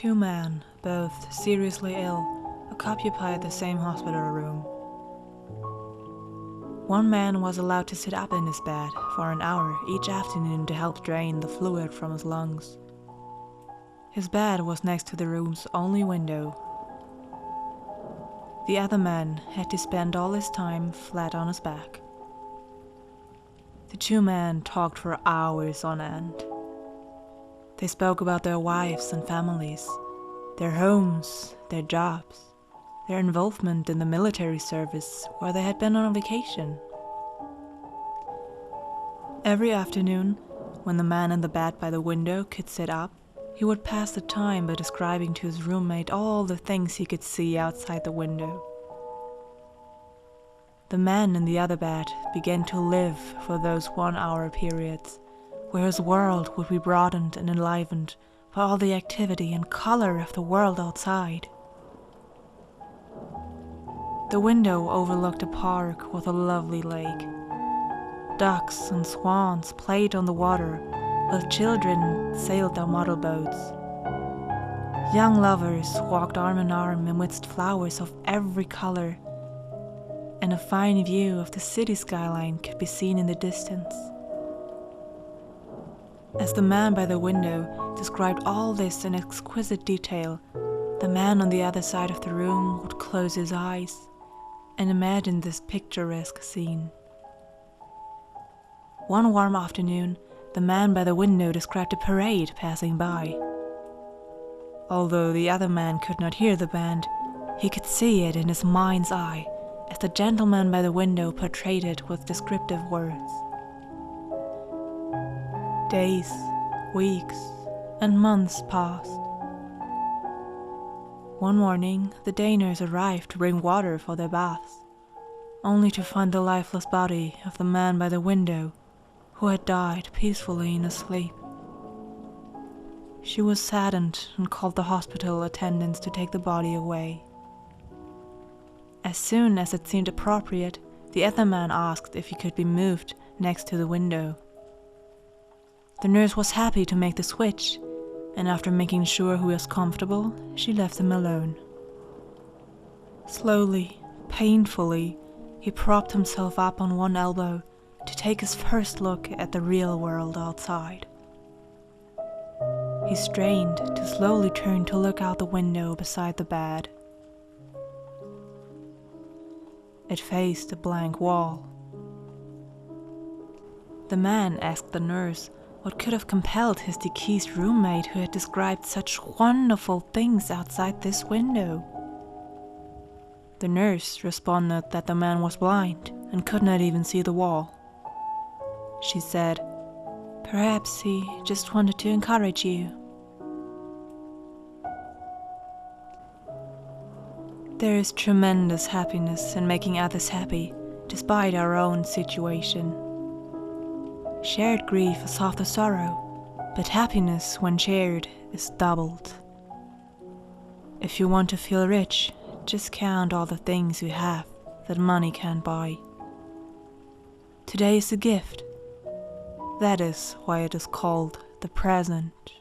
Two men, both seriously ill, occupied the same hospital room. One man was allowed to sit up in his bed for an hour each afternoon to help drain the fluid from his lungs. His bed was next to the room's only window. The other man had to spend all his time flat on his back. The two men talked for hours on end. They spoke about their wives and families, their homes, their jobs, their involvement in the military service where they had been on vacation. Every afternoon, when the man in the bed by the window could sit up, he would pass the time by describing to his roommate all the things he could see outside the window. The man in the other bed began to live for those 1-hour periods, where his world would be broadened and enlivened by all the activity and color of the world outside. The window overlooked a park with a lovely lake. Ducks and swans played on the water, while children sailed their model boats. Young lovers walked arm in arm amidst flowers of every color, and a fine view of the city skyline could be seen in the distance. As the man by the window described all this in exquisite detail, the man on the other side of the room would close his eyes and imagine this picturesque scene. One warm afternoon, the man by the window described a parade passing by. Although the other man could not hear the band, he could see it in his mind's eye as the gentleman by the window portrayed it with descriptive words. Days, weeks, and months passed. One morning, the day nurse arrived to bring water for their baths, only to find the lifeless body of the man by the window, who had died peacefully in his sleep. She was saddened and called the hospital attendants to take the body away. As soon as it seemed appropriate, the other man asked if he could be moved next to the window. The nurse was happy to make the switch, and after making sure he was comfortable, she left him alone. Slowly, painfully, he propped himself up on one elbow to take his first look at the real world outside. He strained to slowly turn to look out the window beside the bed. It faced a blank wall. The man asked the nurse what could have compelled his deceased roommate who had described such wonderful things outside this window. The nurse responded that the man was blind and could not even see the wall. She said, "Perhaps he just wanted to encourage you." There is tremendous happiness in making others happy, despite our own situation. Shared grief is half the sorrow, but happiness, when shared, is doubled. If you want to feel rich, just count all the things you have that money can't buy. Today is a gift. That is why it is called the present.